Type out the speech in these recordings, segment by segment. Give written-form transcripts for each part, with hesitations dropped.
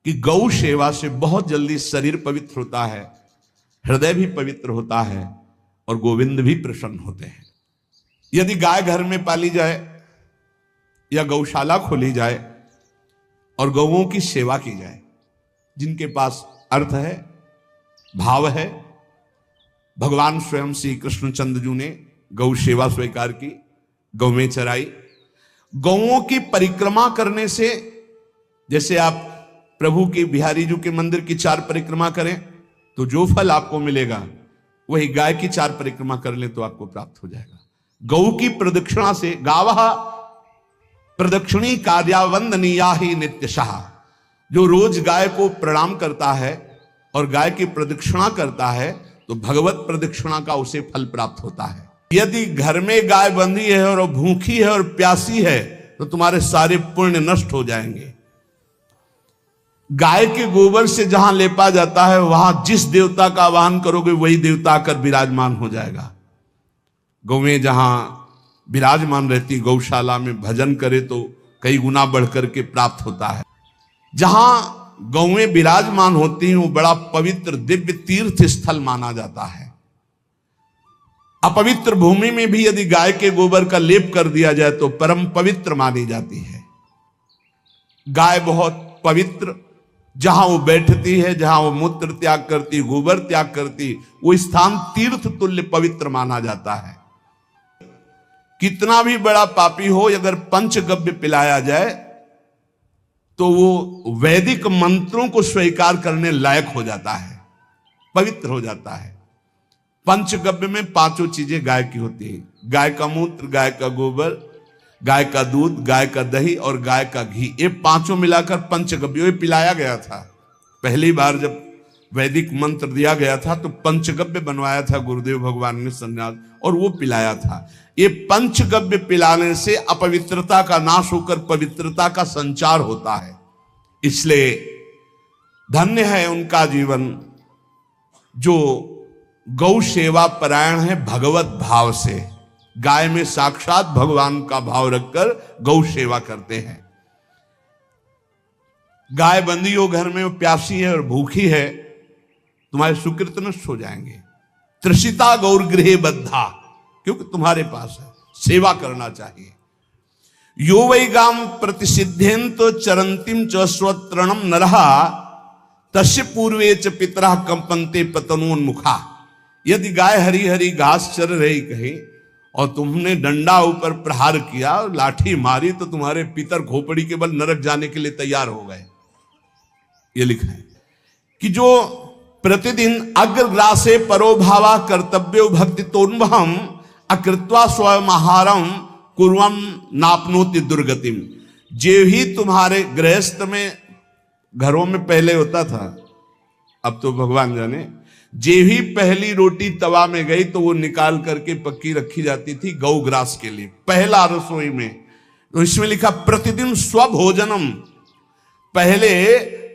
कि गौ सेवा से बहुत जल्दी शरीर पवित्र होता है, हृदय भी पवित्र होता है और गोविंद भी प्रसन्न होते हैं। यदि गाय घर में पाली जाए या गौशाला खोली जाए और गौओं की सेवा की जाए, जिनके पास अर्थ है, भाव है, भगवान स्वयं श्री कृष्णचंद्र जी ने गौ सेवा स्वीकार की, गौ में चराई। गौओं की परिक्रमा करने से, जैसे आप प्रभु के बिहारी जी के मंदिर की 4 परिक्रमा करें तो जो फल आपको मिलेगा, वही गाय की 4 परिक्रमा कर ले तो आपको प्राप्त हो जाएगा। गौ की प्रदक्षिणा से, गावः प्रदक्षिणी कार्यावंदनीया ही नित्यशः, जो रोज गाय को प्रणाम करता है और गाय की प्रदक्षिणा करता है तो भगवत प्रदक्षिणा का उसे फल प्राप्त होता है। यदि घर में गाय बंधी है और भूखी है और प्यासी है तो तुम्हारे सारे पुण्य नष्ट हो जाएंगे। गाय के गोबर से जहां लेपा जाता है, वहां जिस देवता का आवाहन करोगे वही देवता आकर विराजमान हो जाएगा। गौएं जहां विराजमान रहती, गौशाला में भजन करे तो कई गुना बढ़कर के प्राप्त होता है। जहां गौएं विराजमान होती हैं वो बड़ा पवित्र दिव्य तीर्थ स्थल माना जाता है। अपवित्र भूमि में भी यदि गाय के गोबर का लेप कर दिया जाए तो परम पवित्र मानी जाती है। गाय बहुत पवित्र, जहां वो बैठती है, जहां वो मूत्र त्याग करती, गोबर त्याग करती, वो स्थान तीर्थ तुल्य पवित्र माना जाता है। कितना भी बड़ा पापी हो, अगर पंचगव्य पिलाया जाए तो वो वैदिक मंत्रों को स्वीकार करने लायक हो जाता है, पवित्र हो जाता है। पंचगव्य में 5 चीजें गाय की होती है: गाय का मूत्र, गाय का गोबर, गाय का दूध, गाय का दही और गाय का घी। ये 5 मिलाकर पंचगव्य पिलाया गया था। पहली बार जब वैदिक मंत्र दिया गया था तो पंचगव्य बनवाया था गुरुदेव भगवान ने संन्यास, और वो पिलाया था। ये पंचगव्य पिलाने से अपवित्रता का नाश होकर पवित्रता का संचार होता है। इसलिए धन्य है उनका जीवन जो गौ सेवा परायण है, भगवत भाव से। गाय में साक्षात भगवान का भाव रखकर गौ सेवा करते हैं। गाय बंदी हो घर में, वो प्यासी है और भूखी है, तुम्हारे सुकृत नष्ट हो जाएंगे। तृषिता गौर गृहे बद्धा, क्योंकि तुम्हारे पास है, सेवा करना चाहिए। यो वै गाम प्रतिसिद्धेन तो चरंतिम च स्वतरणम नरहा तस्य पूर्वे च पितरः कंपन्ते पतनोन्मुखा। यदि गाय हरी हरी घास चर रही कहीं और तुमने डंडा ऊपर प्रहार किया, लाठी मारी, तो तुम्हारे पितर खोपड़ी के बल नरक जाने के लिए तैयार हो गए। ये लिखा है कि जो प्रतिदिन अग्रग्रासे परोभावा कर्तव्यो भक्ति तोन्वहम अकृत्वा स्वयं आहारम कुर्वम नापनोति दुर्गतिम। जे ही तुम्हारे गृहस्थ में, घरों में पहले होता था, अब तो भगवान जाने, जे ही पहली रोटी तवा में गई तो वो निकाल करके पक्की रखी जाती थी गौग्रास के लिए, पहला रसोई में। तो इसमें लिखा प्रतिदिन स्वभोजनम, पहले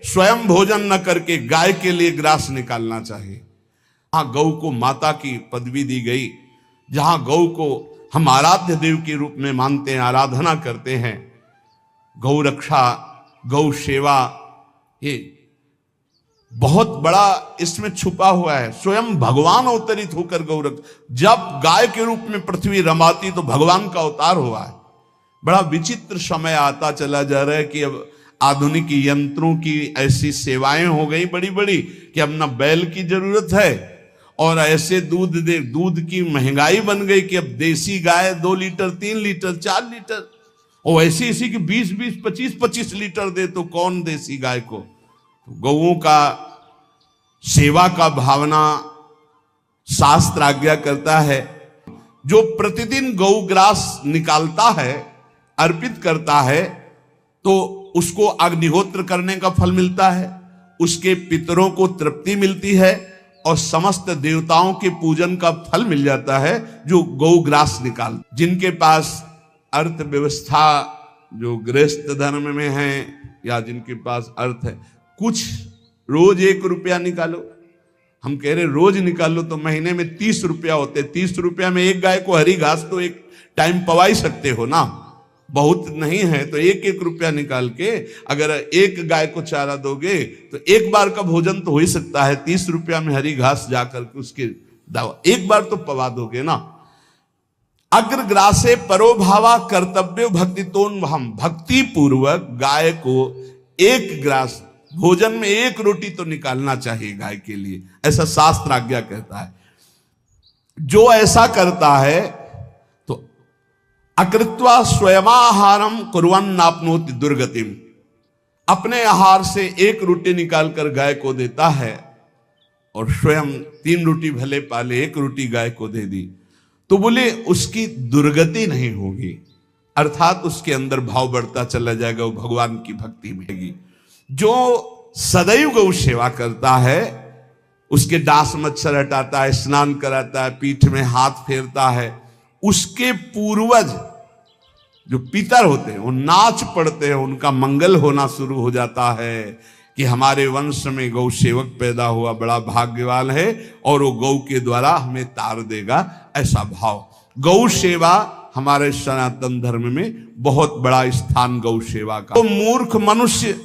स्वयं भोजन न करके गाय के लिए ग्रास निकालना चाहिए। जहां गौ को माता की पदवी दी गई, जहां गौ को हम आराध्य देव के रूप में मानते हैं, आराधना करते हैं, गौ रक्षा, गौ सेवा, ये बहुत बड़ा इसमें छुपा हुआ है। स्वयं भगवान अवतरित होकर गौ रक्षा, जब गाय के रूप में पृथ्वी रमाती तो भगवान का अवतार हुआ है। बड़ा विचित्र समय आता चला जा रहा है कि अब आधुनिक यंत्रों की ऐसी सेवाएं हो गई बड़ी बड़ी कि अब ना बैल की जरूरत है, और ऐसे दूध की महंगाई बन गई कि अब देसी गाय 2 लीटर 3 लीटर 4 लीटर, और ऐसी ऐसी कि 20-20 25-25 लीटर दे तो कौन देसी गाय को। तो गौओं का सेवा का भावना शास्त्र आज्ञा करता है। जो प्रतिदिन गौग्रास निकालता है, अर्पित करता है, तो उसको अग्निहोत्र करने का फल मिलता है, उसके पितरों को तृप्ति मिलती है और समस्त देवताओं के पूजन का फल मिल जाता है जो गौग्रास निकाल। जिनके पास अर्थव्यवस्था, जो गृहस्थ धर्म में है या जिनके पास अर्थ है, कुछ रोज 1 रुपया निकालो। हम कह रहे रोज निकालो तो महीने में 30 रुपया होते। 30 रुपया में एक गाय को हरी घास तो एक टाइम पवा ही सकते हो ना। बहुत नहीं है तो 1-1 रुपया निकाल के अगर एक गाय को चारा दोगे तो एक बार का भोजन तो हो ही सकता है। 30 रुपया में हरी घास जाकर के उसके दावा एक बार तो पवा दोगे ना। अग्रग्रासे परोभावा कर्तव्य भक्तितोन हम, भक्ति पूर्वक गाय को एक ग्रास भोजन में 1 रोटी तो निकालना चाहिए गाय के लिए, ऐसा शास्त्र आज्ञा कहता है। जो ऐसा करता है तो अकृत्वा स्वयमाहारम कुर्वन् नाप्नोति दुर्गतिम, अपने आहार से 1 रोटी निकालकर गाय को देता है और स्वयं 3 रोटी भले पाले 1 रोटी गाय को दे दी तो बोले उसकी दुर्गति नहीं होगी, अर्थात उसके अंदर भाव बढ़ता चला जाएगा, वो भगवान की भक्ति में। जो सदैव गौ सेवा करता है, उसके डांस मच्छर हटाता है, स्नान कराता है, पीठ में हाथ फेरता है, उसके पूर्वज जो पितर होते हैं वो नाच पड़ते हैं, उनका मंगल होना शुरू हो जाता है कि हमारे वंश में गौ सेवक पैदा हुआ, बड़ा भाग्यवान है और वो गौ के द्वारा हमें तार देगा, ऐसा भाव। गौ सेवा हमारे सनातन धर्म में बहुत बड़ा स्थान गौ सेवा का। तो मूर्ख मनुष्य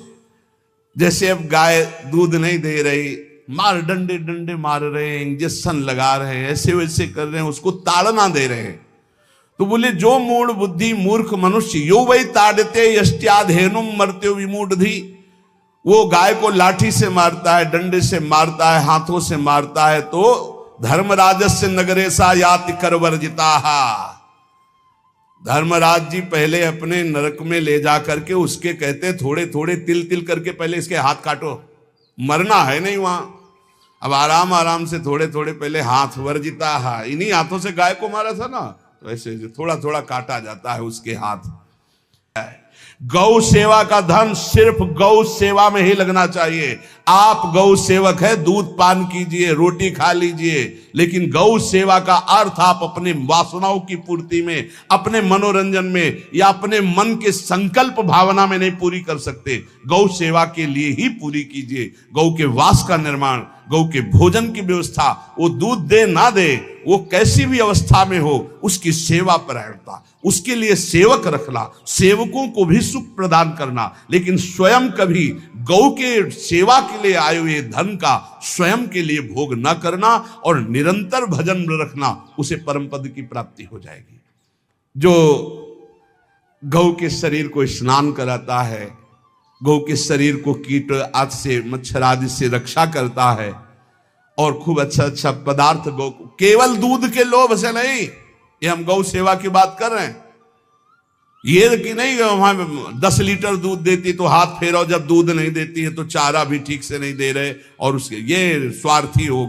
जैसे अब गाय दूध नहीं दे रही, मार डंडे डंडे मार रहे हैं, इंजेक्शन लगा रहे हैं, ऐसे वैसे कर रहे हैं, उसको ताड़ना दे रहे हैं। तो बोले जो मूढ़ बुद्धि मूर्ख मनुष्य यो वही ताड़ते यष्ट्याधेनुम मर्त्यो विमूढ़धि, वो गाय को लाठी से मारता है, डंडे से मारता है, हाथों से मारता है तो धर्मराजस्य नगरेशा याति करवर्जिता, धर्मराज जी पहले अपने नरक में ले जा करके उसके कहते थोड़े थोड़े तिल तिल करके पहले इसके हाथ काटो, मरना है नहीं वहां, अब आराम आराम से थोड़े थोड़े पहले हाथ वर्जिता, इन्हीं हाथों से गाय को मारा था ना, तो ऐसे थोड़ा थोड़ा काटा जाता है उसके हाथ। गौ सेवा का धन सिर्फ गौ सेवा में ही लगना चाहिए। आप गौ सेवक है, दूध पान कीजिए, रोटी खा लीजिए, लेकिन गौ सेवा का अर्थ आप अपने वासनाओं की पूर्ति में, अपने मनोरंजन में या अपने मन के संकल्प भावना में नहीं पूरी कर सकते। गौ सेवा के लिए ही पूरी कीजिए। गौ के वास का निर्माण, गौ के भोजन की व्यवस्था, वो दूध दे ना दे, वो कैसी भी अवस्था में हो, उसकी सेवा परायणता, उसके लिए सेवक रखना, सेवकों को भी सुख प्रदान करना, लेकिन स्वयं कभी गौ के सेवा के लिए आए हुए धन का स्वयं के लिए भोग न करना और निरंतर भजन रखना, उसे परम पद की प्राप्ति हो जाएगी। जो गौ के शरीर को स्नान कराता है, गौ के शरीर को कीट आदि से, मच्छर आदि से रक्षा करता है और खूब अच्छा अच्छा पदार्थ गौ को, केवल दूध के लोभ से नहीं, ये हम गौ सेवा की बात कर रहे हैं, ये कि नहीं वहां 10 लीटर दूध देती तो हाथ फेरो, जब दूध नहीं देती है तो चारा भी ठीक से नहीं दे रहे और उसके ये स्वार्थी हो।